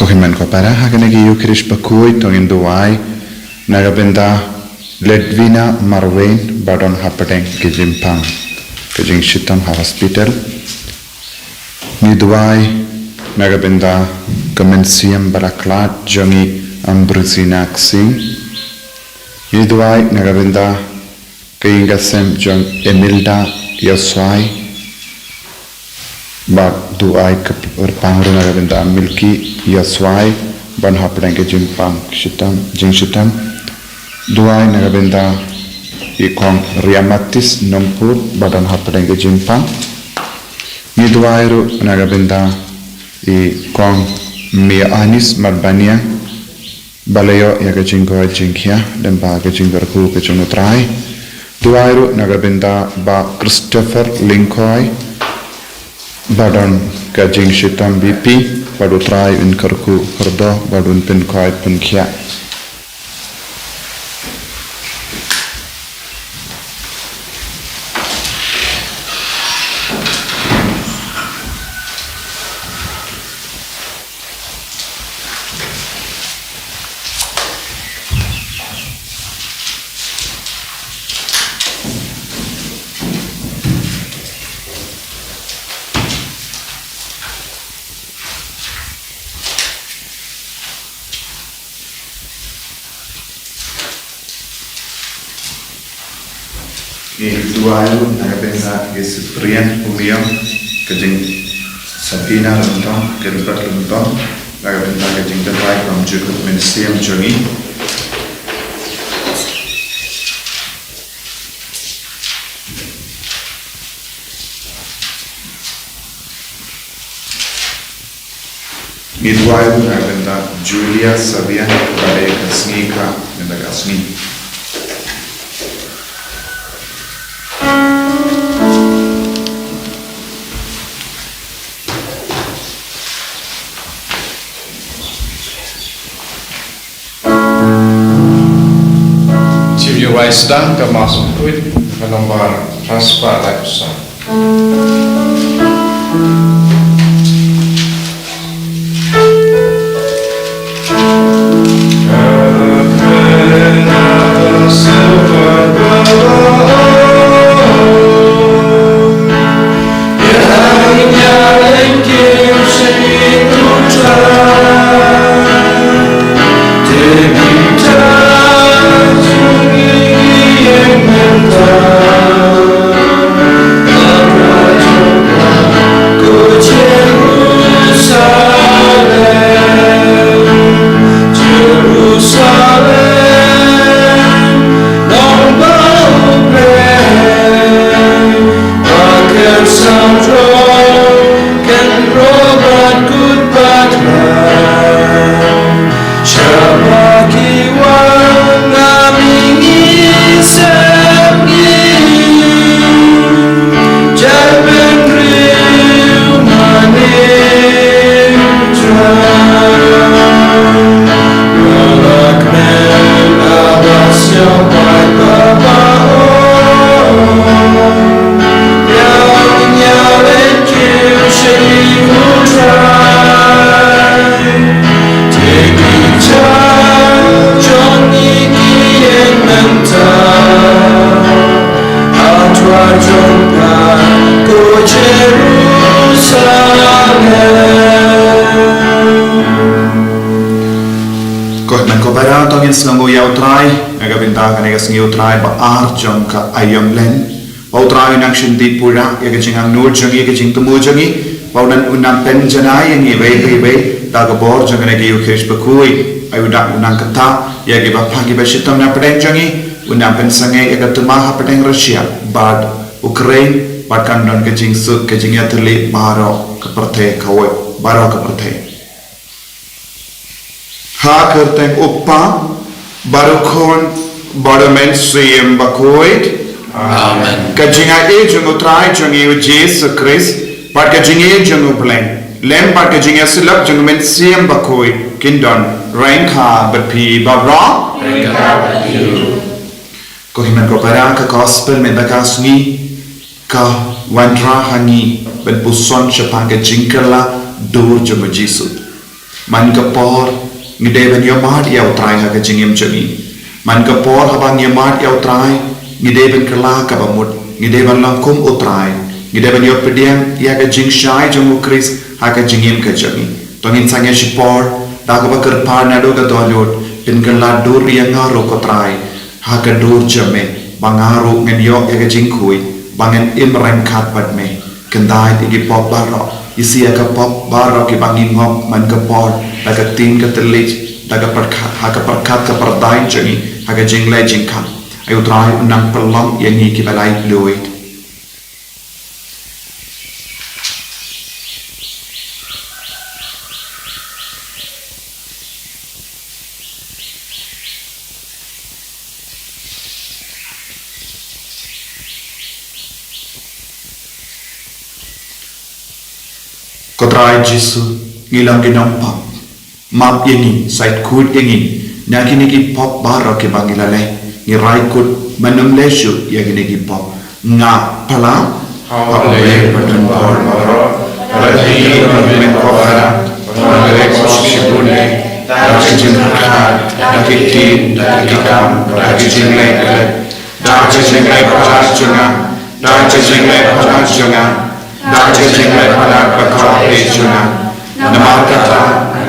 Kohiman ko para hakanagi yukirish bakui tongin duwai nagabenda Ledvina Marwain Badon Hapateng Kijimpang Kijing Shitam Hospital Niduai nagabenda Kemensiam Baraklat Jongi Ambruzina Singh Niduai nagabenda Keingasem Jong Emilda Yoswai Bak duai kepangru nagabenda Milki Yoswai Ban Hapateng Kijimpang Jing Shitam Duai nagabenda ikong Riamatis Nompur Badan Hapateng Kijimpang Ni duai ru nagabenda ikong Mia Anis Marbania Balayo ya kejingko jingkia dan ba kejingkorku kejunutrai Duai ru nagabenda ba Christopher Linkoy Badan kejing shitam BP Badu trai inkarku kerdo badun pinkoy pinkia Duayu nagabenda Cyprian Umiyo kejing Sabina Luntong Gilbert Luntong nagabenda kejing Duai from Jukut Mensiam Jongi Duayu nagabenda Julia Sabian Bade Kasnika Mendagasni Sedang ke masuk kuit ke nomor transfer Alexa. Sengu yau trai, naga bintang kan sengu trai ba arjong ka ayam len, bau trai nang shinti pura, ya kecing ang nur jongi kecing temu jongi, bau nan unang penjanai yang ibe, daga bor jongi nagi ukirish bakui, ayu dak unang kata, ya giba pagi basitam na pedeng jongi, unang pensangai ya ketumah pedeng Rusia, bad Ukraine, bad kandon kecing suk kecing ya terli baro keperteh kawai, baro keperteh. Ha kerteng uppa Barukon Baramen Siyem Bakoid Amen. Kajinga ejung utrai jungi Jesus Christ, but kajinga ejung uplen. Lem but kajinga silap jung men Siyem Bakoid Kindon Ranka Bapi Babra Kohiman ko para ka gospel men bakasni ka wandra hani ben buson chapanga jinkala dur jung Jesus. man kapor ngideban yomat yaw trai ha kajingim jami man kapor habang yomat yaw trai ngideban kala kabamut ngideban langkum utrai ngideban yo pediam ya kajing shai jamu kris ha kajingim kajami tongin sangya shipor dagaba kerpar nado ka dolot in kala dur yang ngaro kotrai ha kadur jame bangaru ngenyo ya kajing kui bangen imrem khat padme kendai tigi pop barok isi ka pop barok ki bangin ngop man ka por daga tin ka telit daga perkat ka perdain jangi haga jingle jingkan ayu trai unang pelam yani ki balai luit Kodrai Jesu ngilang ginampak map yengi sait kud yengi nakini ki pop barok ki bangilale ngirai kud manum lesu yagini ki pop nga pala Hawale padun por maro, radhi ramen kohara, panagale koshibune, daki jinghar, daki tin, daki kam, daki jingle kale, daki jingle paras junga, daki jingle paras junga, daki jingle paras bakare junga, namakata,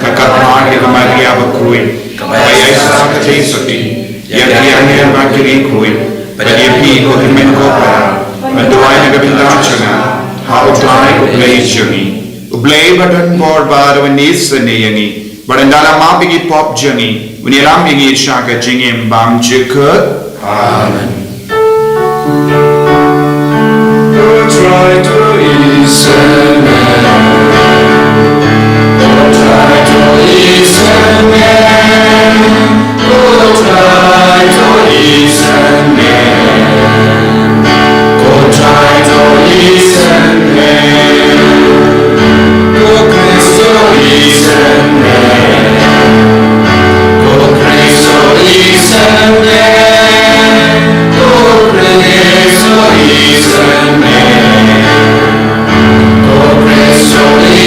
kakatman ki Maria bakrui, kaya sakati sati, yakianir bakiri kui, Payepi ko himen ko para, Manduay na gabindang siya hautlay ublay siyangi. Ublay badan por baro nis sa niyangi. Barandala mapigi pop jangi. Uniram yangi siya ka jingim bang jikut. Amen. Try to listen. Try to listen. Try to listen. Try to listen, oh Cristo, listen, oh Cristo, listen, oh Cristo, listen, oh Cristo, listen,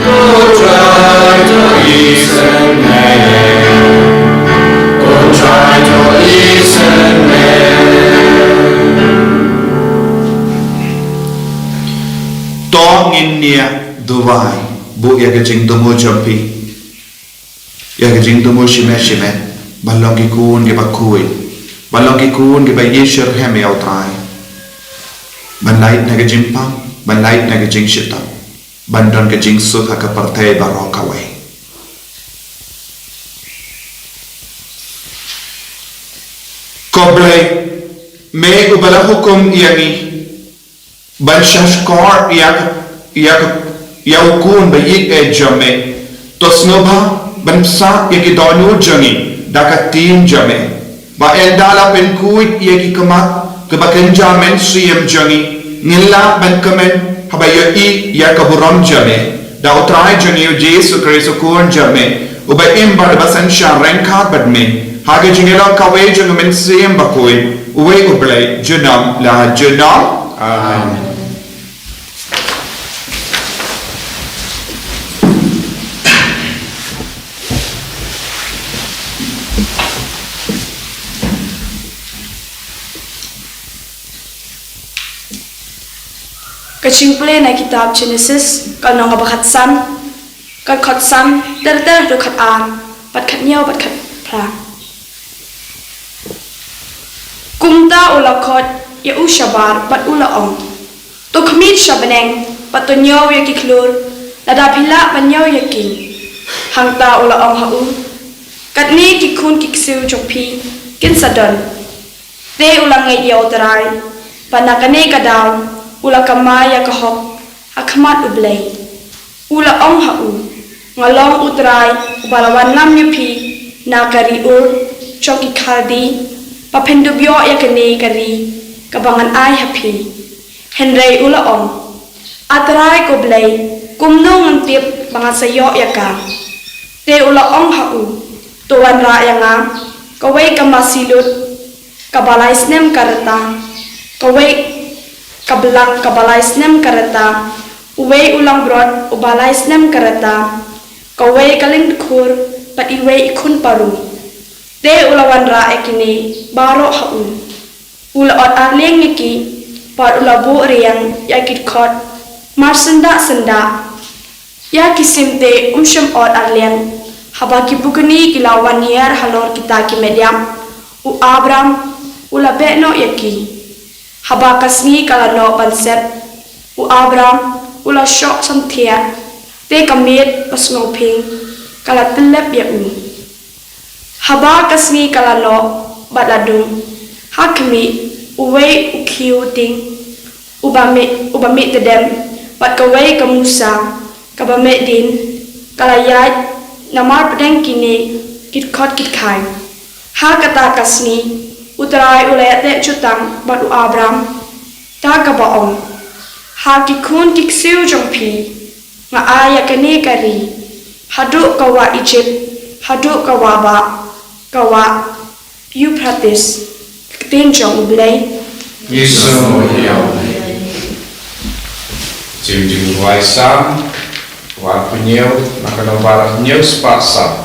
oh try to listen, oh try to listen. Nia Dubai bu ya ke jing tumu jampi ya ke jing tumu shime balong ki kun ke bakui balong ki kun ke bayeshir hem ya utrai banlait na ke jimpang banlait na ke jing shita bandon ke jing sukha ka partai barokawai koblai me ubala hukum yani banshashkor ya ukun bayik jame tosnoba bansa yaki donu jangi dakatin jame ba eldala penkuit yaki kamat kebakenja men siem jangi ngilla bankamen habaya I yakaburam jame da utrai jangi Jesu Kristo kun jame uba imbar basan sharenka badme hage jingela kawe jangamen siem bakoi uwe ublay junam la junam amen. Kachingple na kitab Genesis kan nong abakat sam kan khot sam ter do khat an pat khat nyaw pat khat phra kumta ula khot ya u shabar pat ula ong to khmit shabaneng pat to nyaw ya ki khlur lada phila pat nyaw ya ki hangta ula ong ha u katni ki khun ki ksiu chokphi kin sadon te ula ngai yaw tarai panakane kadaw ula kamaya kahok hakmat ublay ula ong ha u ngalong utrai balawan lam yupi nakari ur choki khaldi papendubyo yakane kari kabangan ai happy henrei ula ong atrai ko blay kumnong ngtip mga sayo yaka te ula ong ha u tuwan ra yanga kawai kamasilut kabalais nem karata kawai kablang kabalais nem karata uwei ulang brod ubalais nem karata kawai kaling khur pat iwei ikun paru te ulawan ra ekini baro haun ulaot arleng yaki par ulabu riang yakit khot mar senda ya kisimte umsham ot arleng habaki bukuni kilawan yer halor kita ki mediam u Abram ula beno yaki habakasni kalano pansep u Abram ula shok samthia te kamit pasngoping kala telep ya u habakasni kalano badadung hakmi uwei ukhiu ting ubami tedem bat kawai kamusa kabame din kalayat namar pedang kini kit khot kit khai ha kata kasni utrai ulayate chutang batu Abram ta kabaong ha kikun kiksiu jongpi nga aya kani kari hadu kawa Egypt hadu kawa ba kawa Euphrates tin jong blai Yesu yo Jim wai sam wa punyau nakana barat nyau spasa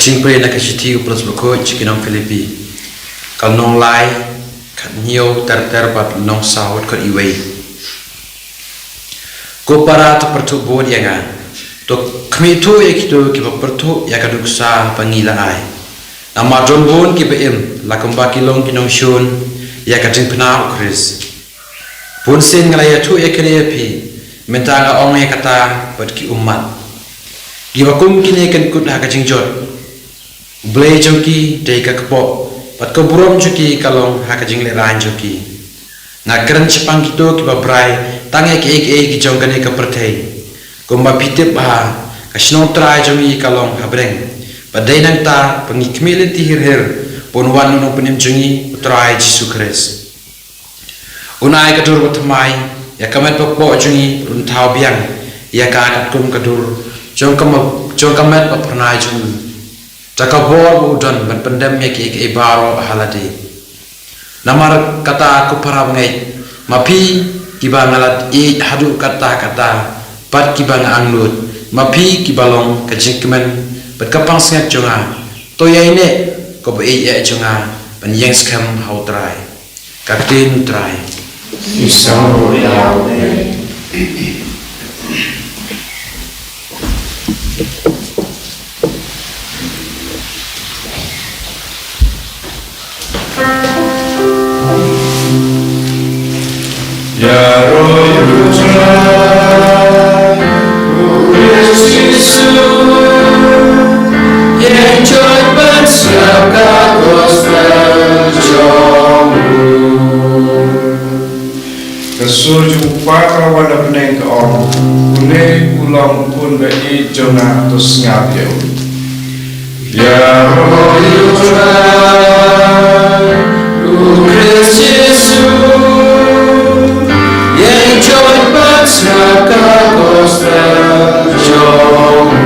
Cingpre na kasiti upras bako cikinong Filipi kal nong lai kat niyo ter bat nong sahut kat iway ko para to pertu bod yanga to kmi tu ekito ki pertu ya kaduk sa pangila ai nama John Bon ki bem la kamba kilong kinong shun ya kating pena Chris pun sen ngalaya tu ekene pi mentanga ong ya kata bat ki umat gibakum kini kan kut ha kacing jot Blay joki day kakpo pat ko burom joki kalong hakajing le ran joki na keren cepang kito ki babrai tange ki jong kane ka perthei ko ma pitep ba ka sno trai jongi kalong habreng padai nang ta pangi kmele ti hir pon wan no penim jongi trai Jesu Christ unai ka dur batmai ya kamet pokpo jongi run thau biang ya ka kat kum ka dur jong kamet pa pranai jongi Takabor udan ban pendam yaki ke baro haladi namar kata aku para ngai mapi kiba ngalat e hadu kata pat kiba nganglut mapi kibalong kajingkemen bat kapang sengat jonga to ya ine ko ba ya chunga ban yang skam hau trai ka tin trai Isang yaw Kesuju para wala peneng ke om Ule ulang pun bagi jona tus ngabyo Ya roh yudrai Lu Christ Yesu Yang joy batsaka kostel jomu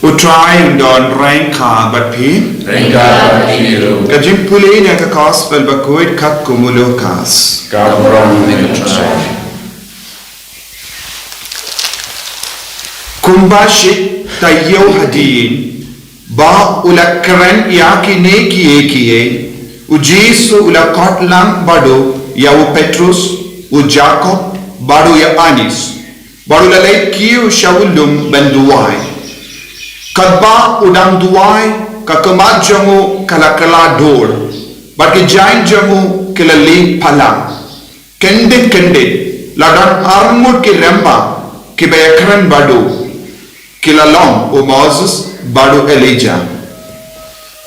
Utrai undon rengka bat pi Rengga kiru Kajim puli nya ka gospel bakuit kat kumulokas. Kabram megatrai Kumbashit tayo hadin ba ula keren yaki ne kiye u Jesu ula kotlang bado ya u Petrus u Jacob bado ya Anis bado la lay kiu shawulum benduai kadba udang duai ka kemajangu kala dor bagi jain jamu kelali palang kende ladang armut ki remba ki bayakran bado kilalong o Moses bado Elijah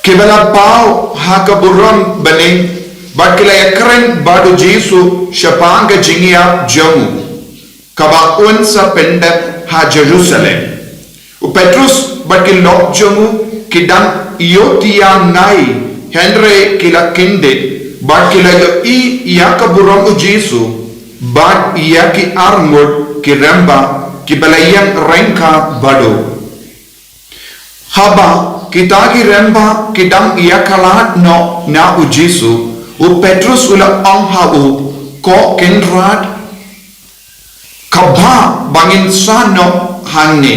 kibala pau hakaburam baning bad kilayakran bado Jesu shapanga jingia jamu kaba unsa pendep ha Jerusalem o Petrus bad kilok jamu kidang iotia ngai Henry kila kinde bad kilayo yakaburam o Jesu bad yaki armut kiremba kibalayang rengka bado haba kita ki remba kidang yakalat no na u Jesu u Petrus ula anghau ko kenrat kabha bangin sano hangne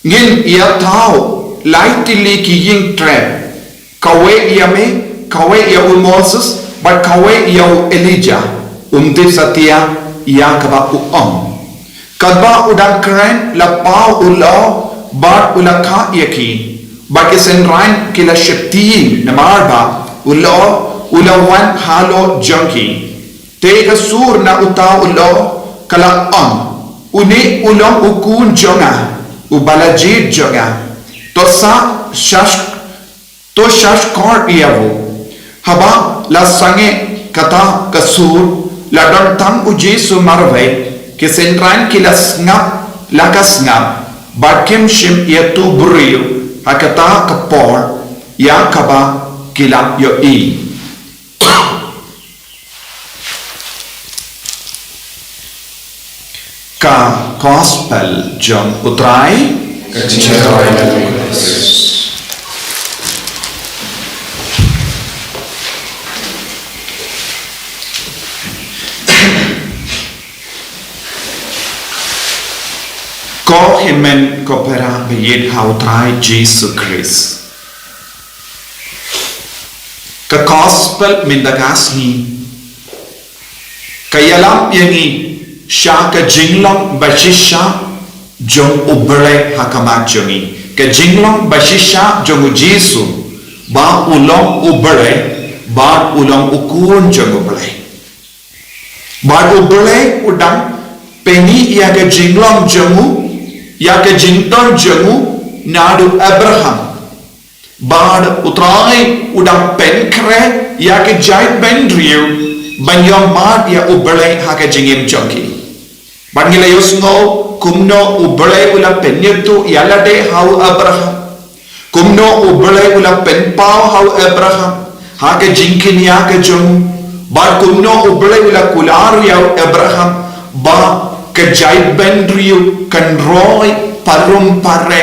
ngin ia tau laitili ki ying trap kawe yame kawe ya u Moses but kawe ya u Elijah satia ya kaba u kadba udang keren la pau ulo bat ula ka yaki bagi senrain kila sheptiin na marba ulo wan halo junkie te ka sur na uta ulo kala uni ulong ukun jonga ubalajid jonga to shash kor iyawo haba la sange kata kasur la don tam u Jesu marve ke sentrain kila ngap lakas ngap bakim shim yatu buriyo hakata kapor ya kaba kila yo ka gospel jom utrai Kecerai Yesus ko himen ko pera beyit hautrai Jesus Christ ka gospel mindagasni kayalam yangi shaka jinglong bashisha jong ubre hakamat jongi ka jinglong bashisha jong Jesu ba ulong ubre ba ulong ukun jong ubre ba ubre udang peni ya ka jinglong jongu ya ke jington jamu nadu Abraham bad utrai udang penkre ya ke jait bendriu banyom mat ya ubele ha ke jingim jonki bangila yusno kumno ubele ula penyetu yalade hau Abraham kumno ubele ula penpau hau Abraham ha ke jingkin ya ke jamu bad kumno ubele ula kularu ya Abraham ba kejait bendriu kan roy parum pare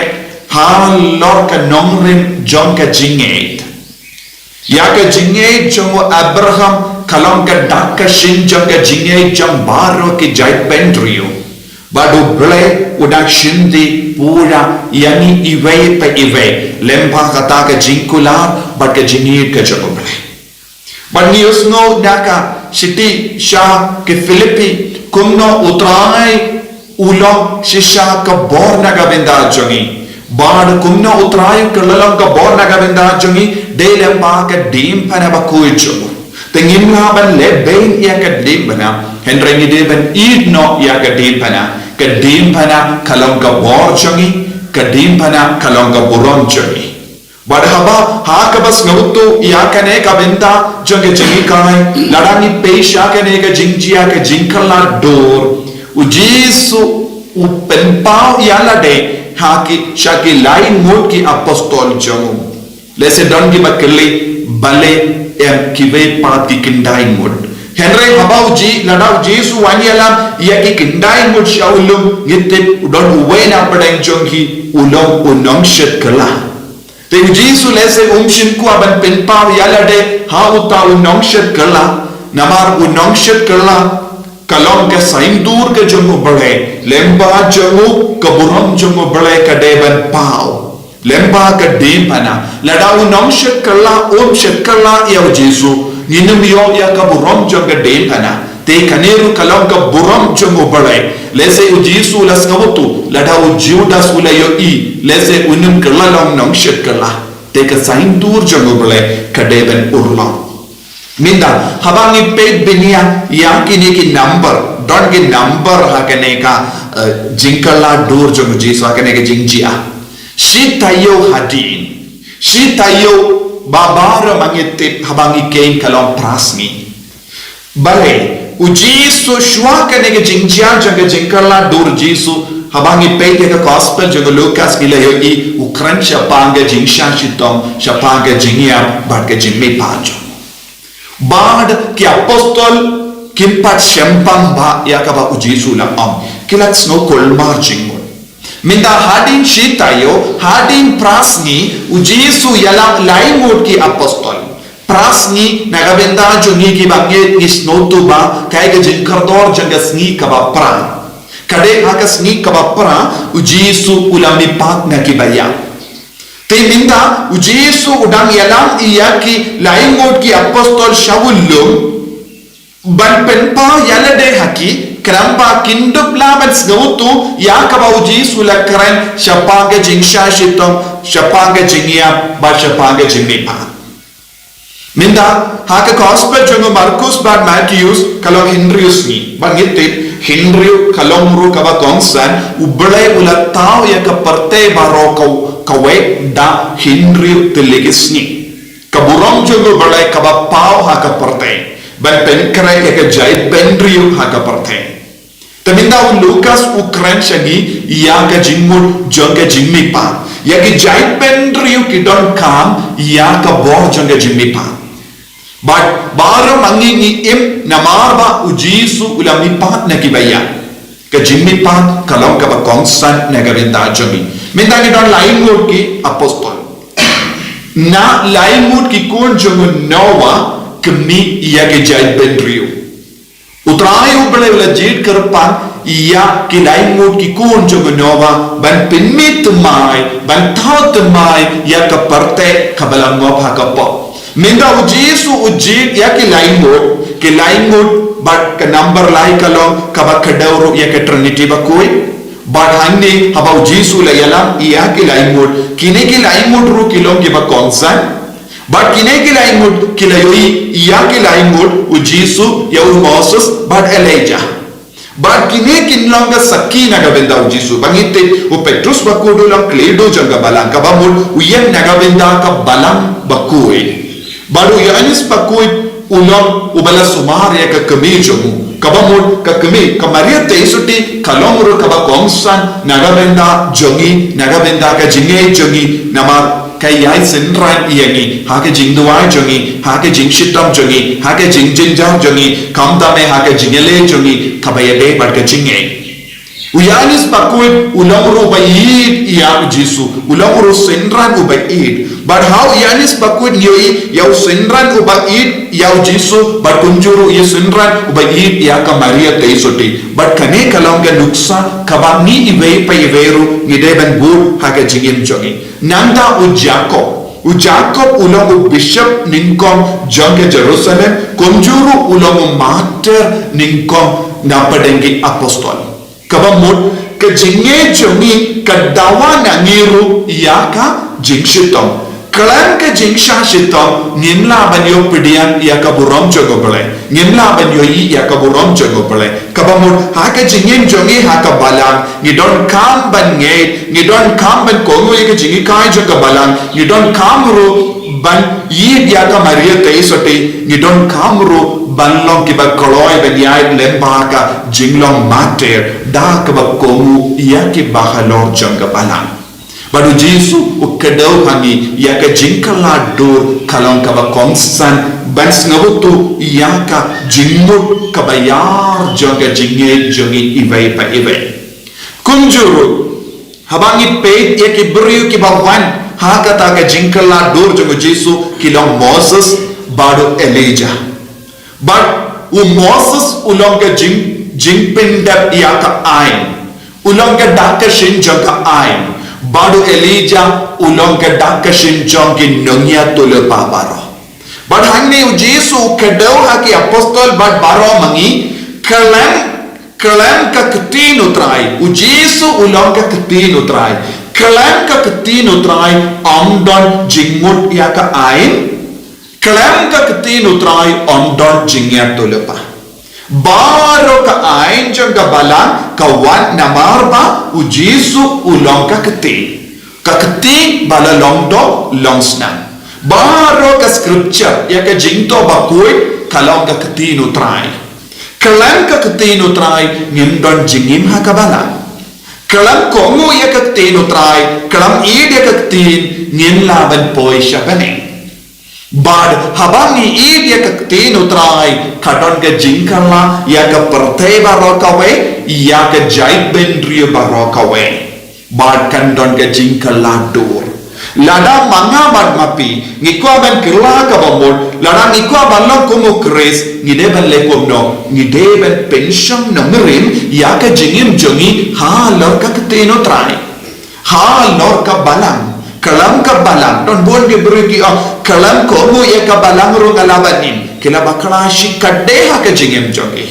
halor ka nongrim jong ka jinget ya ka jinget jong Abraham kalong ka dak ka shin jong ka jinget jong baro ki jait bendriu Badu ble udang shindi pura yangi iwe pe iwe lempa kata ke jingkular bat ke jingir ke jogo ble. But news no daka city shah ke Philippi kumno utrai ulo shisha ka bor naga benda jongi. Bad kumno utrai kelalang ka bor naga benda jongi de lempa ke dim pana bakui jogo. Tengin ban leben ya ke dim bana Henry ni de ban id no ya ke dim pana kalong ka bor jongi ke dim pana kalong ka buron jongi. Badhaba ha ka bas ngautu ya kane ka benda jonge jongi kai ladani pesha kane ka jingjia ka jinkala dor ujisu upenpao ya lade ha ki shaki lain mot ki apostol jongu lese don ki bakli bale em kive pat ki kindai mot Henry habauji ladau Jesu wanyalam ya ki kindai mot shaulum ngitip udon uwena padang jongi ulong unong shet kala Teng Jesu lese shin ku aban penpau yalade ha uta unong shet kala namar unong shet kala kalong ke sain dur ke jongu bale lemba jongu kaburam jongu bale ka deban pau lemba ka dempana lada unong shet kala shet kala ya Jesu ninum yo ya kaburam jonga dempana te kaneru kalong ka buram jongu bale lese Jesu las ngawtu lada Judas ulayo I lese unum kala long nong shet kala te ka sain dur jongu bale ka deban urla Minda habangi pet binia yang kini ki number don ki number hakane ka jinkala dur jongu Jesu hakane ka jingjia shi tayo babara mangitip habangi kain kalong prasmi bale Jesu shwa kane ka jingjia jongu jinkala dur Jesu habangi pet ka gospel jongu Lucas ilayo I ukran shapanga jingsha shitom shapanga jingia bat ka jimmi panjo Bad ki apostol kimpat shempang ba yakaba Jesu la kilat snow kol marching minda hadin shitayo hadin prasni Jesu yala laimut ki apostol prasni nagabenda jungi ki bange ni snow tu ba kai ke jinkardor jangasni kaba pra kade hakasni kaba pra Jesu ulami pak na ki baya Teminda Jesu udang yalang iyaki laimot ki apostol Shawulum ban penpa yalade haki krampa kindup laban snautu yakaba Jesu la kran shapaga jingsha shitom shapaga jingia ba shapaga jimipa Minda haka gospel jongo Marcus bad Matthews kalong Henryus ni bangitip Henry kalong ru kaba kongsan ubelai ulatao yaka parte barokau kawe da Henry telegisni kaburong jongo balai kaba pau haka parte ban penkrai yaka jai benriu haka parte taminda Lucas ukran shagi yaka jingmur jonga jimmipa yaki jai benriu kidon kam yaka bor jonga jimmipa but baro mangi ni im namarba Jesu ulamipa nakibaya ka jimmipa kalong kaba kongsan nagabenda jongi minta ni don lain mood ki apostol na lain mood ki kon jongo Noah kemi iya ke jai benriu utrai ubale wala jid karpan iya ki lain mood ki kon jongo Noah ban pinmit mai ban thot mai ya ka parte kabalang ngop hakapo minta Jesu ujid ya ki lain mood but ka number lai kalong kabak kadauro ya ke trinity bakoi but hanne habau Jesu la yalam iya ki laimut kine ki laimut ru kilong ki ba konsan but kine ki laimut kilayoi iya ki laimut Jesu ya Moses but Elijah but kine kinlong ga sakina ga benda Jesu bangite Petrus bakudo lang kledo janga balang ka bamul uyen naga benda ka balang bakoi baru Yohanes bakoi ulong ubala sumar ya ka kamijomu kabamul ka kami kamaria teisuti kalomuru kaba kongsan nagabenda ka jinge jongi namar kayai senran iyangi hake jingduai jongi hake jingshitam jongi hake jingjinjang jongi kamtame hake jingele jongi kabayade barka jinge Uyanis bakul ulang uru bayid ya Jesu ulang uru sendran ubayid. But how Yanis bakul yoi yau sendran ubayid ya Jesu but kunjuru ye sendran ubayid ya ka Maria teisoti. But kane kalonga nuksa kabani iwei pa iweru ngideben bur haga jingim jogi. Nanda u Jacob ulang u bishop ningkom jonge Jerusalem kunjuru ulang u martyr ningkom napadengi apostol. Kabamut ke jinge jongi ke dawa nangiru iya ka jingshitom kalan ke jingsha shitom nimla banyo pidian iya ka burom jogo bale nimla banyo iya ka burom jogo bale kabamut ha ke jinge jongi ha ka balang ni don kam ban ngidon kam ban kongo ye ke jingi kai jogo balang ni don kam ru ban yi iya ka Maria teisoti ni don kam ru banlong kiba koloi benyai lembaka jinglong mater da kiba komu iya ki bahalor jangga balang baru Jesu ukadau hangi iya ka jingkala dur kalong kiba kongsan bans ngabutu iya ka jingmut kabayar jangga jinge jangi iwei pa iwei kunjuru habangi peit iya ki beriu kiba wan hakata ka jingkala dur jangga Jesu kilong Moses baru Elijah. But Moses ulong ke jing pindap ia ka ain ulong ke dakashin jong ka ain badu Elijah ulong ke dakashin jong ki nungya tule pabaro. But hangni Jesu kedau haki apostol but baro mangi kalam ka ketin utrai Jesu ulong ka ketin utrai kalam ka ketin utrai amdon jingmut ia ka ain kalam ka ketin utrai ondon jingya tulepa baro ka ain jang ka balang kawan namarba u Jesu ulong ka ketin bala longdo longsna baro ka scripture ya ka jingto bakui kalong ka ketin utrai kalam ka ketin utrai ngimdon jingim ha ka balang kalam kongu ya ka ketin utrai kalam id ya ka ketin ngim laban poi syabane. Bad habangi id ya ka ketin utrai kadon ka jingkala ya ka pertei barokawe ya ka jait bendrio barokawe bad kandon ka jingkala dur lada manga bad mapi ngikwa ban kirla ka bamol lada ngikwa balong kumu kres ngide ban lekomno ngide ban pension nangrim ya ka jingim jongi ha lor ka ketin utrai ha lor ka balang kalam ka balang don bon di beri kalam ko mu ye ka balang ro ngalabanin kila bakala shikade ha ka jingem jogi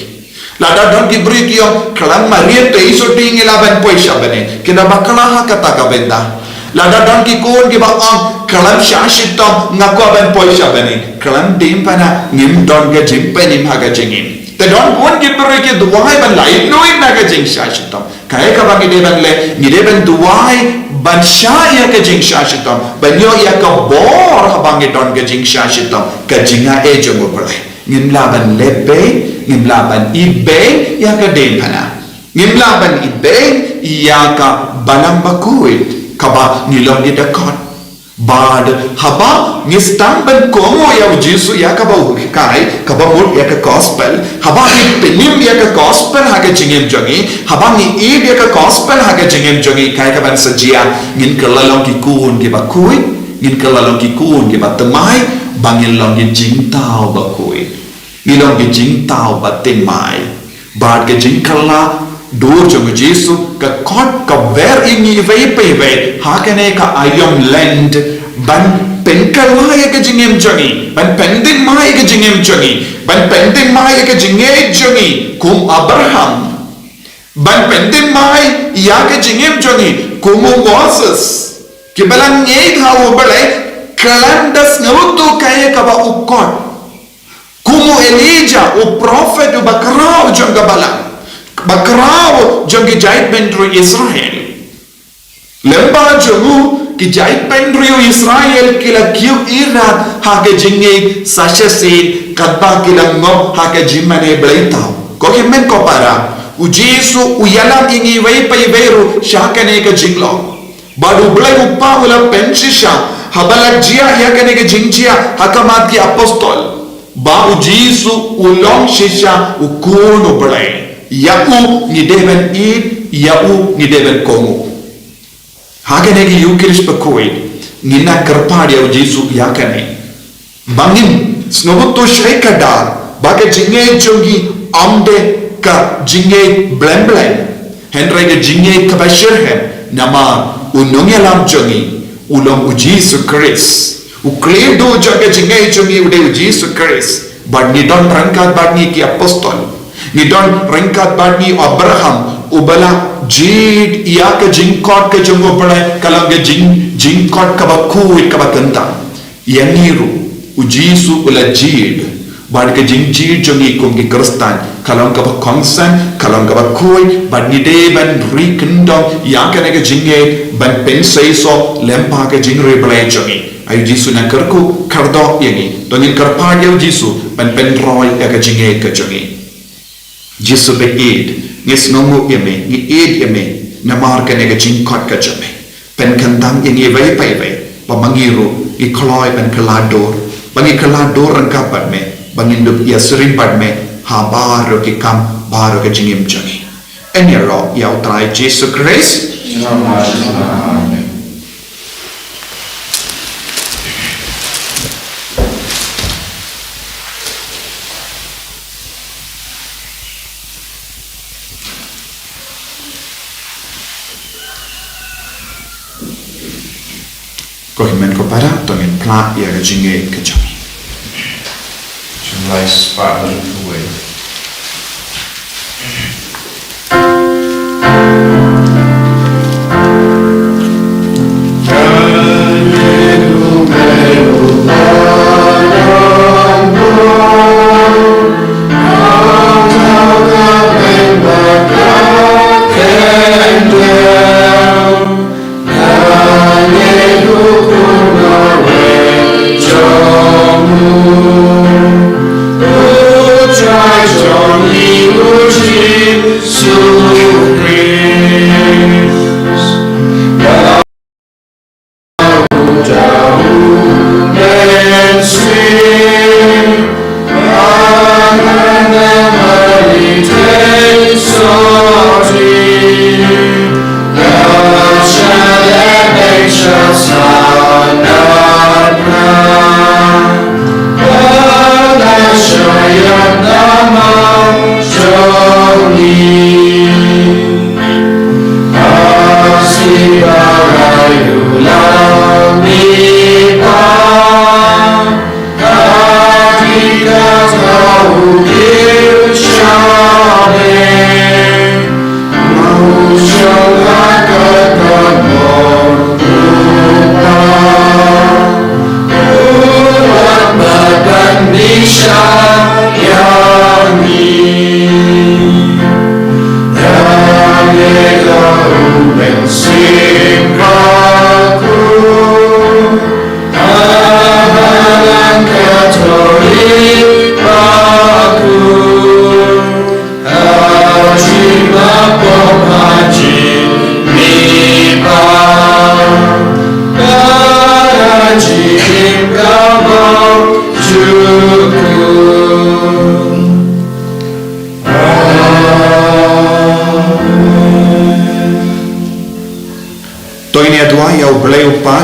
lada don di beri kalam Maria teisoti ngelaban poisha bane kila bakala ha kata ka benda lada don ki kon ki bakang kalam shashitom ngakwa ban poisha bane kalam dimpana ngim don ga jimpenim ha ka jingim te don bon ki beri ki duai ban lai noi na ka jing shashitom kaya ka bagi deban le ni deban duai ban syaya ke jing syashitam banyo ya ka bor habangi don ke jing syashitam ke jinga e jongo boleh ngimlaban lebe ngimlaban ibe ya ka dempana ngimlaban ibe ya ka balang bakuit kaba nilong di dekat bad haba ngistamban komo ya Jesu ya ka bau kai ka bau ya ka gospel haba ni penim ya ka gospel ha ka jingem jongi haba ni id ya ka gospel ha ka jingem jongi kai ka ban sajia ngin kelalong ki kun ki bakui ngin kelalong ki kun ki batemai bangin long ki jingtao bakui ngilong ki jingtao batemai bad ke jingkala dur jong Jesu ka kot ka ver ini vei hakane ka ayom land ban penkala ya ka jingem jongi ban pending mai ka jingem jongi ban pending mai ka jinge jongi kum Abraham ban pending mai ya ka jingem jongi kum Moses ke balang ngei thawo bale kalandas ngawtu kaya ka ba ukot kum Elijah o prophet o bakrao jong ka balang bakrao jongi jait bendro Israel lemba jongu ki jait bendro Israel kila kiu ira hake jingi sashasi kadba kila ngo hake jimane blaitao ko men ko para u Jesu u yalam ingi wei pai veru shakane ka jinglo badu blai uppa wala penshisha habala jia yakane ka jingjia hakamat ki apostol ba u Jesu u long shisha u kuno blai yaku ni deven id yau ni deben kongu hakane gi yukiris pakoi ngina kerpa dia Yesu yakane bangin snobot to shrekada baga jinge jongi amde ka jinge blem henry de jinge kabashir hem nama unong yalam jongi ulong Yesu Christ ukredo jaga jinge jongi ude Yesu Christ but ni don rangkat badni ki apostol ni don rangkat badni Abraham ubala jid ia ke jingkot ke jongo pala kalam ke jingkot ka bakui ka bakanta yang niru Yesu ula jid bad ke jid jongi kum ki kristan kalam ka bakongsan kalam ka bakui bad ni de ban rikendong yang ke ne jinge ban pensai so lempa ke jingre bala jongi ayu Yesu na kerku kardo yangi tongin karpa dia Yesu ban penroy ya ke jinge ke jongi Yesu be id ngis nomu yeme ngi id yeme namar ka ne ke jingkot ka jame pen kandang yangi vai pai vai pamangiru i khloy ban kalador bangi kalador rangkapat me bangin dup ya sering pad me ha baro ki kam baro ke jingim jongi enyaro ya utrai Yesu Christ Amen. Kohimen ko para tongin pla ya ke jinge ke jongi Jumlah sepadan kue.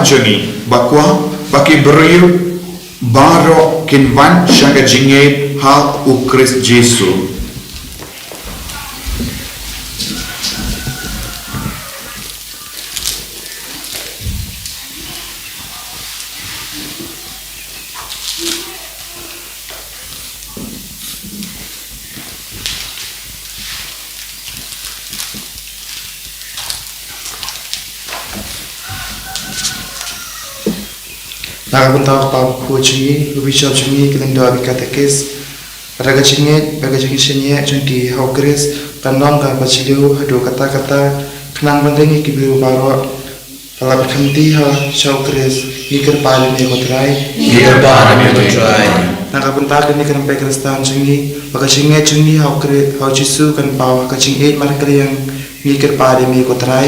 Jongi bakwa baki beriu baro kinvan shanga jinge ha u Christ Jesu Nakapunta pa ko chingi ubisha chingi kilendo abikatekes pada chingi baga chingi shenye chunti haukres panom ka pachiliu hadu kata kenang bandengi kibiru baro pala berhenti ha shaukres ikir pali ne kotrai Nakapunta kini kan pe kristan chingi baga chingi haukre hau jisu kan pawa ka chingi markali yang ikir pali me kotrai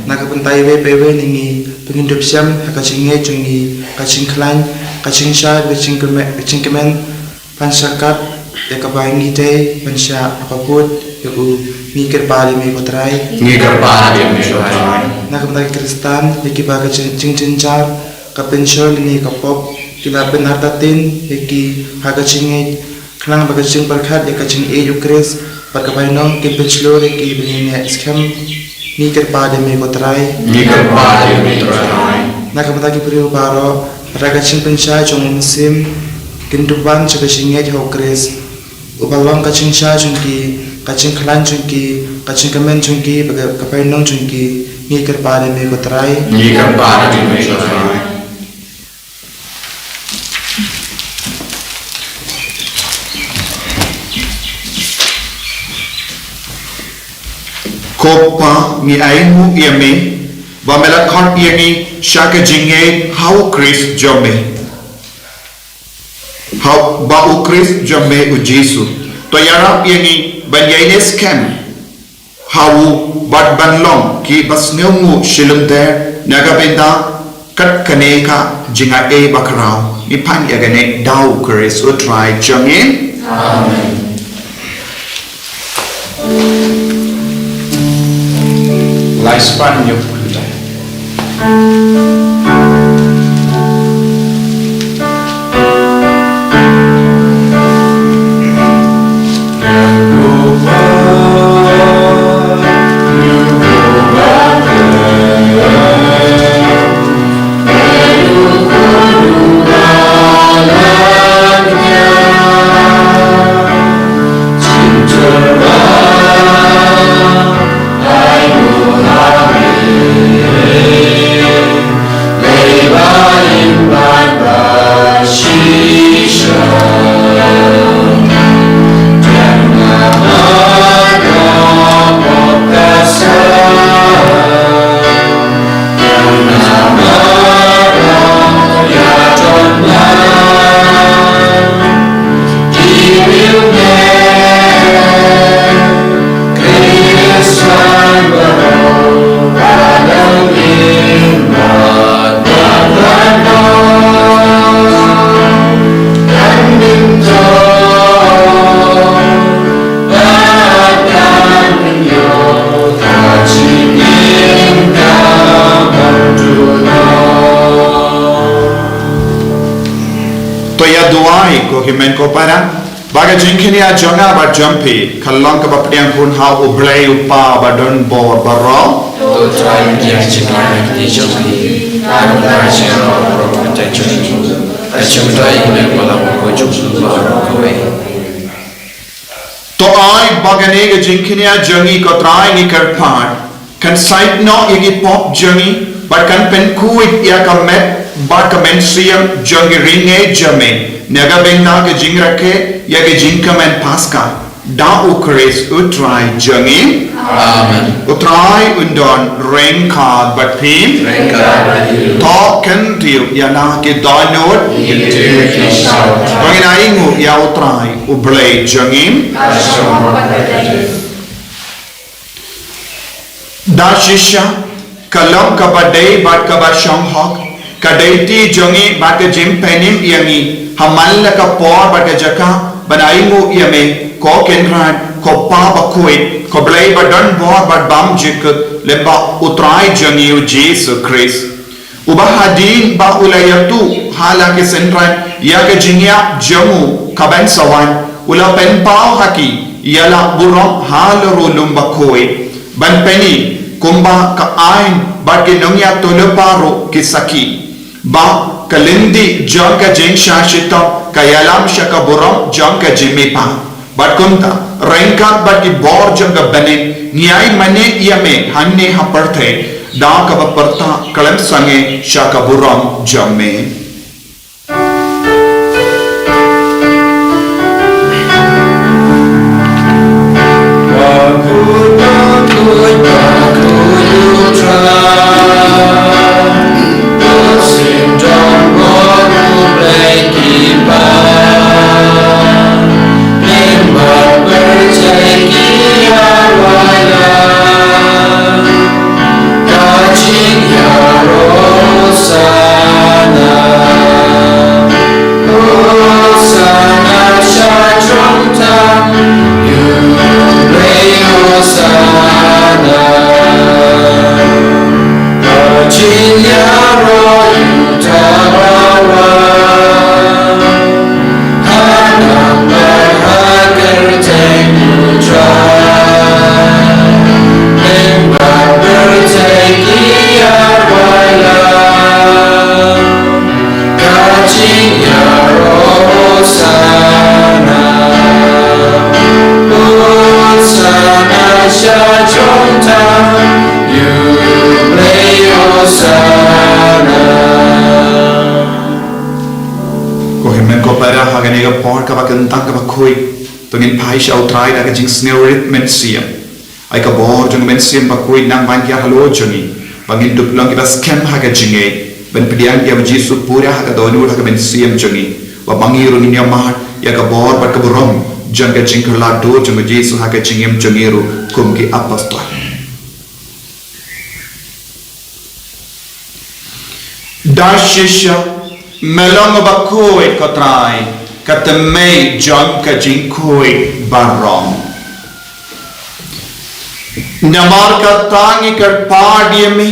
Nakapuntai we ningi pengindup siam kacing cungi kacing klan kacing sya kacing kemen pansakat ya kabangi te pansya apapun ya mi kerpali mi kotrai Ni kerpali mi sotrai. na kamta Kristan yaki baga cingcincar kapensol ni kapop kila benartatin yaki haga cinge kenang baga cing berkat yaka cing Ukris perkapainong kipenslor yaki benine skam ni kerpali mi kotrai Ni kerpali mi sotrai. na kamta ki priu baro raga cing pensai jong sim kinduban jaga cinge Ukris ubalong kacing sha jungki kacing klan jungki kacing kemen jungki baga kapainong jungki ni kerpali mi kotrai Ni kerpali mi sotrai. Kopa ni aimu iame ba melakot iani shaka jinge how Chris jome how ba u Chris jome u Jesu to yarap iani ban yaine scam how bad ban long ki bas ngu shilum der naga benda kat kaneka jinga e bakrao mi pan yagane dau Chris u try jome Amen. La Spagna pulita. Himen ko para baga jinkini a jonga ba jumpy kallang ka bapriang pun ha ublay upa ba don bo baro To try dia cakap di joki. Aku dah cakap orang kita joki. Aku dah ingin malam aku joki baru kau. to ai baga ne ga jinkini a jongi ko try ni kar part kan site no igi pop jongi ba kan pen kuit ya ka met ba ka mensiam jongi ringe jame naga benda ke jing rakhe ya ke jing ka men paska da ukres utrai jongi Amen. utrai undon rain card but pin Mereka talk kan tiu ya na ke download Itu kisah. bangin aingu ya utrai ublay jongi da shisha kalam ka badai bat ka ba shong hok kadaiti jongi bat ka jim penim yangi hamal ka por bat ka jaka banaimu yame ko kenran ko pa ba kuit ko blai ba don bor bat bam jik lemba utrai jongi u Jesus Christ uba hadin ba ulayatu hala ke sentran ya ke jingya jamu kaban sawan ula pen pau haki yala burong halaru lumba koi ban peni kumba ka ain bat ke nongya toloparo ke saki ba kalindi jong ka jing shashito kayalam shaka burong jong ka jimipa bat kumta rengkat bat ki bor jong ka bane nyai mane yame hanne haparte da ka baparta kalam sange shaka burong jong me Sana Tungin pais au trai da jing sneurit men siam ai ka bor jung men siam ba kui nang ban ya halo jungi bangin dup long ki bas kem ha ka jinge ben pidiang ya jisu pura ha ka donu ha ka men siam jungi wa bangi ru ni ma ya ka bor ba ka borom jang ka jing la do jung jisu ha ka jingem jungi ru kum ki apostol dashisha melong ba kui ka trai Katamay John Kajinkoi Barong Namar Katangi Karpadiami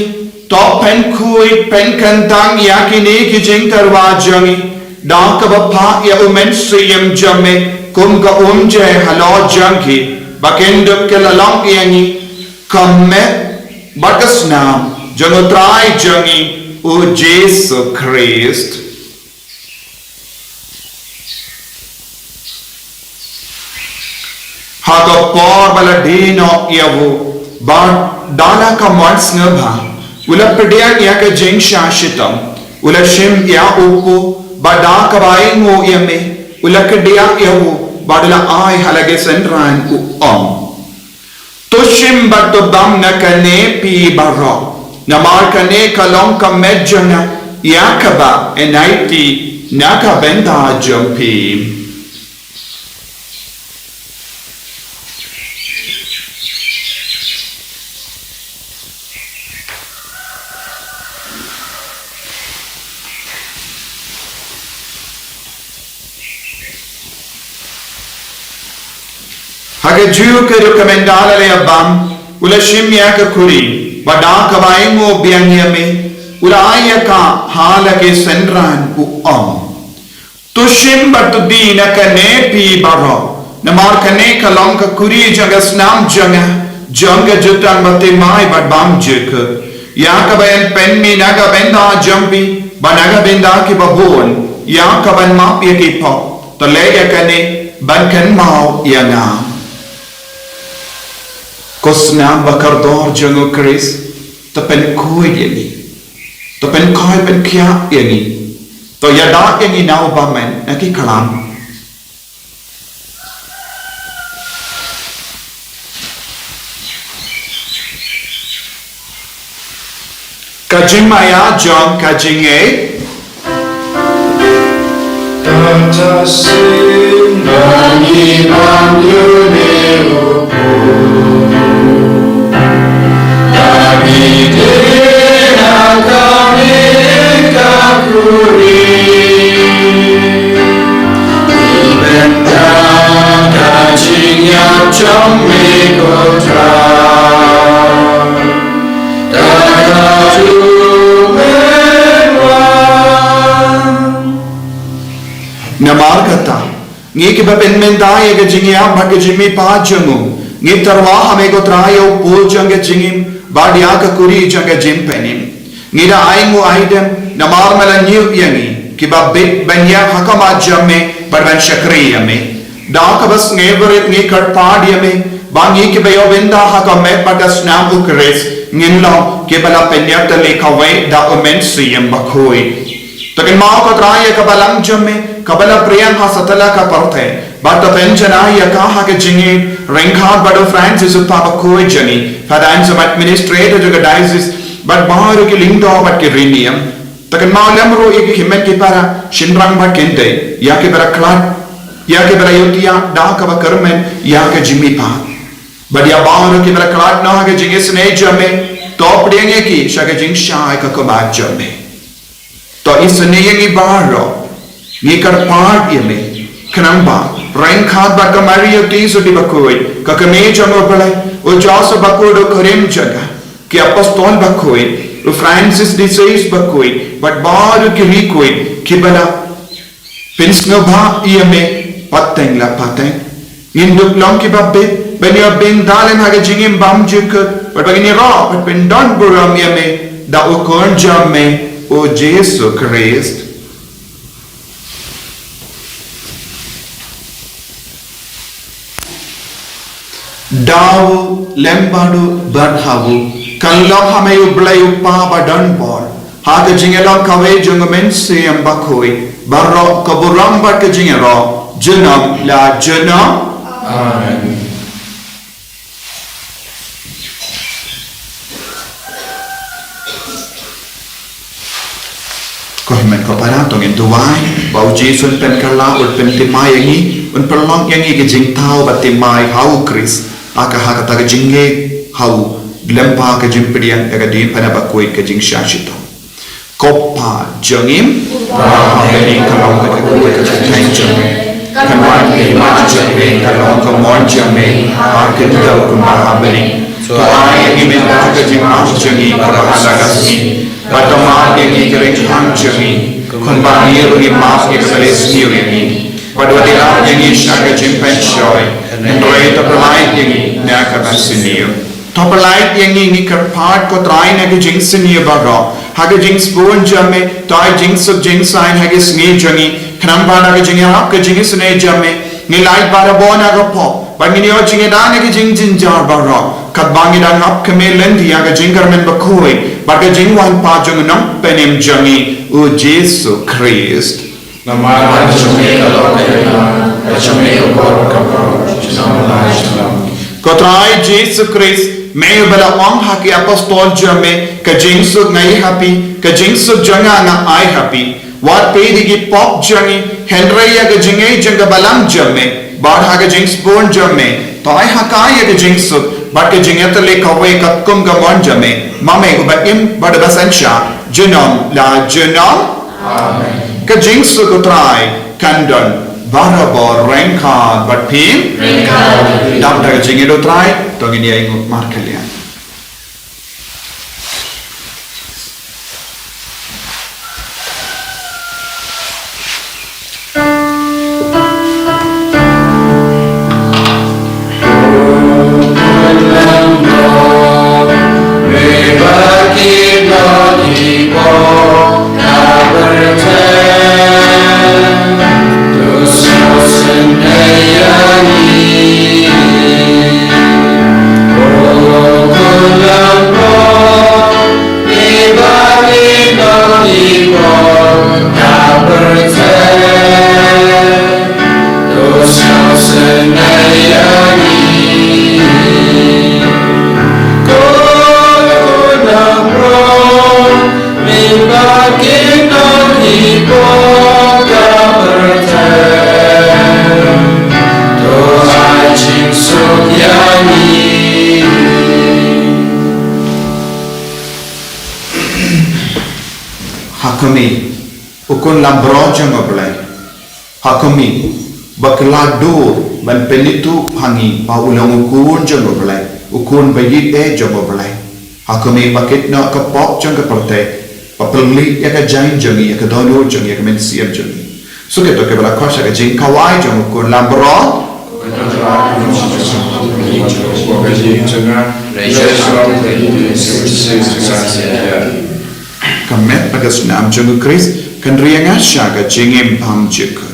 Topen Kui Penkantang Yakini Kijinkar Wajangi Dankabapa Ya Umensiyam Jame Kumga Umje Halo Janki Bakenduk Kelalong Yangi Kamme Batasnam Janutrai Jangi O Jesu Christ Hato por bala dino yavu bar dana ka mars ngabha ula pediang ya ka jing shashitam ula shim ya uku bada ka bai ngo yame ula ka dia yavu badala ai halage senran u tushim batu bam na kane pi baro namar kane kalong ka medjana yakaba enaiti naka benda jumpi Hage Jew ke recomendala le abam ula shimya ka kuri bada ka baingo biangyame ula ayaka halake senran u tushim batu dina ka nepi baro namar ka ne kalong ka kuri jagas nam janga jutan bate mai bad bam juk ya ka bayan penmi naga benda jampi banaga benda ki babon ya ka ban map ye ki po to lega ka ne ban kan mau ya na Kosna bakardor jango Chris tapen koi yani tapen koi pen kya yani to yada yani nau bamen naki kalam kajing maya John kajing Tata sing bani bangune upu Dina kami kakuri Ibentang kajing yang jommi kotra Dada Namar kata ngi ke bapen mentai ke jingia bak jimi pa jangu ngi tarwa hame ko trayo pul jang jingim badia ka kuri jang jimpenim ngi da aingu aidem namar mala new yangi ki babbe banya hakama jamme barban shakriya me da ka bas ngeverit ngi kat padia me bangi ke bayo benda hakame padas nam ukres nginlo ke bala penya tale kawai da umensiyam bakhoi takin mau ko traye ka balang jamme kabala priyam ha satala ka parthe bata penjana ya ka ha ke jingi Reinhard Bado Francis uppa koi jani fadan some administrator to the diocese but baharu ki lindo but ke rinium takan maulam ro ek himmen ki para shinrang ba kente ya ke bara klat ya ke bara yotia da ka ba karmen ya ke jimi pa badia baharu ki bara klat na ke jingi sne jame to pdenge ki shake jing shai ka ko ba jame to isne yengi baharo ni kar part yeme kanamba Reinhard ba kamario tiso di bakoi ka kame jamo pala o jaso bakodo korem jaga ki apostol bakoi Francis disease bakoi, but baru kirikoi, kibala, pinsnova iame, pateng la pateng. Induk long kibabit, ben your bin dalem hagajing bam jukut, but bagini raw, but ben don buram iame, da ukon jame, o Jesu Christ. Dawu lembadu badhawu kanlok hamayu blayu pa badan bor haga jingelok kawe jungamen siyam bakoi barok kaburam bat ke jingero junam la junam. Amen. Kohimen ko para tongin tuwai bau Jesu pen kala ul pen timai yangi un perlong yangi ke jing tau bat timai hau Chris aka haka taga jinge hau lempa ke jing pedian ega din pada bakoi ke jing shashito kopa jangim Amen. kalong ke kue ke jing jangim Kawan ke majame kalong ke monjame akan dau ke mahabani. tuai yang imen ke jing jangi para gasmi batama yang ikering hang jangi konbani rugi maaf ke belis niuri pada dia yang isyaga jing penshoy Android topelait yang nak kasinio. Topelait yang ini kerpat ko try nak jing sinio bago. Haga jing spoon jame, toy jing sub jing sign haga sngi jangi. Kenapa nak jing hak ke jing sne jame. Nilai bara bona ga pop. Bagi o jing eda nak jing jar bago. Kat bangi dan hak kemelen dia haga jing kermen bakoi. Baga jing wan pa jung nam penem jangi. O Jesu Christ. Nama jame kalong ke jame ukor kapro. Kotrai Jesu Christ, may bala wang haki apostol jame, ka jingsug ngai happy, ka jingsug janga na ai happy. Wat pe digi pop jangi, Henry ya ka jingai janga balam jame, bar haga jings born jame, tai hakai ya ka jingsug, but ka jingata le kawe katkum ka mon jame, mame uba im bada basansha, junam la junam. Amen. Ka jingsug kotrai, kandon, Barabor rengka but pin Dr. Jingido try tongin ya ingut markelian. Hakumi ukun lambro jangoblai Hakumi baklado ban penitu hangi pa ulang ukun jangoblai ukun bayit jangoblai Hakumi pakit na kapok jang kaparte papeli ya ka jain jangi ya ka dono jangi ya ka mensiam jangi so keto ke bala khosha ka jing kawai jang ukun lambro Kamet bagas nam jungu Chris kan rianga shaga jingim pam jikun.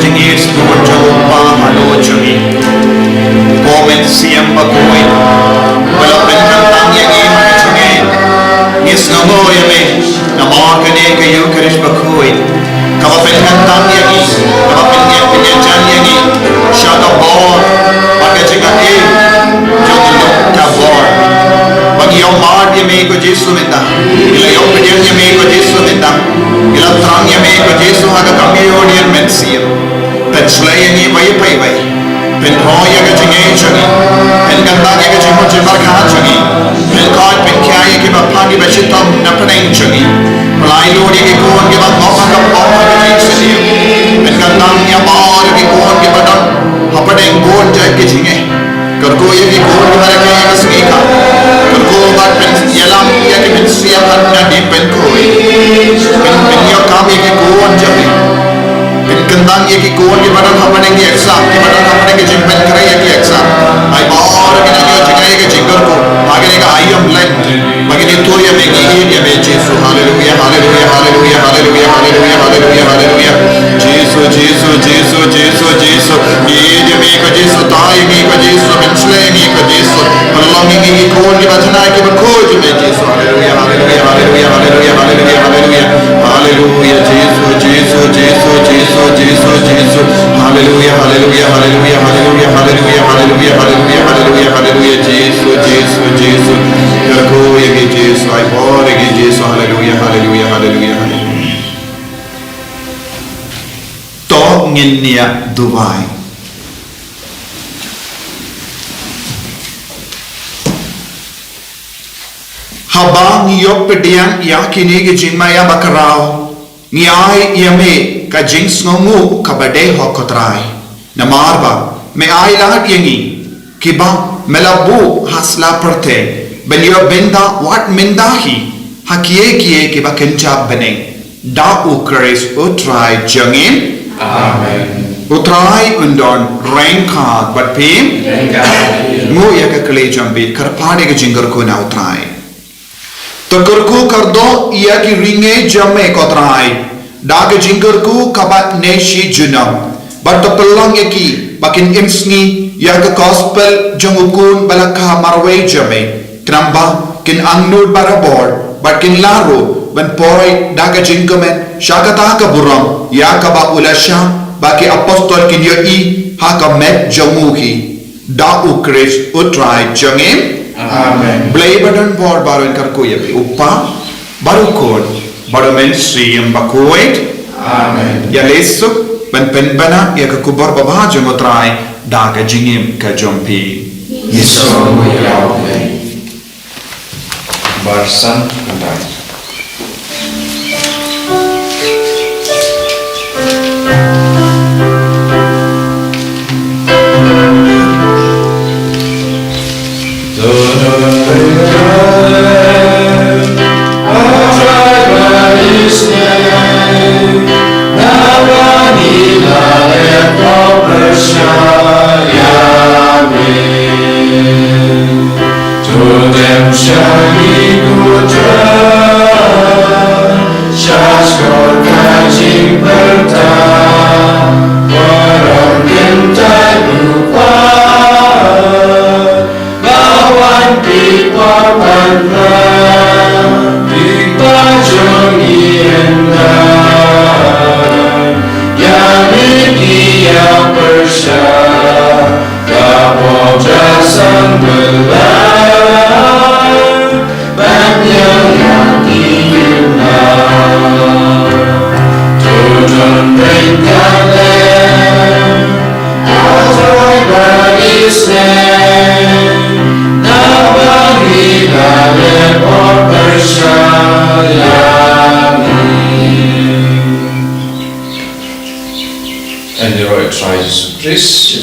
jengis tuan jauh pahalo jengi komen siam bakoi kalau pentang yang ini jengi ngis ngamo yame nama kene kayu keris bakoi kalau pentang yang ini kalau penyajan yang ini syada bor pakai jengah jangan kabor bagi yang mar yame ko Yesus minta ila yang penyan yame ko Yesus minta ila terang yame ko Yesus aga kami odian mensiam penslay yang ini bayi bayi pen roya ke jengai jengi pen ganda ke jengo jemar kah jengi pen kau pen kiai ke bapak di basitam napeneng jengi pelai lori ke kawan ke bapak ngapa ngapa ke jengi sediam pen ganda yang mar ke kawan ke badan apa deng kawan jai ke jengi kergo yang ke kawan ke mereka yang kesengi kah kergo bat pen yalam yang ke pen siap hanya di pen koi pen yang kami ke kawan jengi kentang ye ki kawan ke badan apa deng ke exam ke badan apa deng ke jempen kere ye ki exam ai baur ke na ke jengai ke jengker ko bagi ne ka ayam len bagi ne to ye me ki ye me Yesus haleluya haleluya haleluya haleluya haleluya haleluya haleluya Yesus Yesus Yesus Yesus Yesus ye me ko Yesus tai me ko Yesus mensle me ko Yesus Allah me ki kawan ke bajana ke ko je me Yesus haleluya haleluya haleluya haleluya haleluya haleluya haleluya Yesus Yesus Yesus Yesus Jesus, Jesus, hallelujah, hallelujah, hallelujah, hallelujah, hallelujah, hallelujah, hallelujah, hallelujah, hallelujah, Jesus, Jesus, Jesus, hallelujah, Jesus, I bore Jesus, hallelujah, hallelujah, hallelujah, hallelujah. To nginia Dubai. Habang yok pediang yakini ke jingmaya bakarao. Ngiai yame ka jings ngomu kabade hokotrai namarba me ai lahat yangi kiba melabu hasla perte benyo benda wat mendahi hakie kie kiba kenca beneng da ukres utrai jangin Amen. utrai undon rengka bat pim mu ya ka kle jambi karpade ke jingar ko na utrai Tekerku kardo ia ki ringe jame kotrai daga jingkerku kabat neshi junam bato pelang yaki bakin imsngi ya ke gospel jangukun balaka marway jame kenamba kin angnud barabor bakin laro ban poi daga jingkemen syakata ka buram ya kaba ulasha baki apostol kin yoi haka met jamuki da ukris utrai jangim Amen. Blay badan bor baru inkar kuya bi uppa baru kon baru mensi yang bakuit Amen. ya lesuk ben bana ya ke kubar babah jomotrai daga jingim ke jompi Yesus Yahweh. Barsan kandai. And the Lord tries Christ.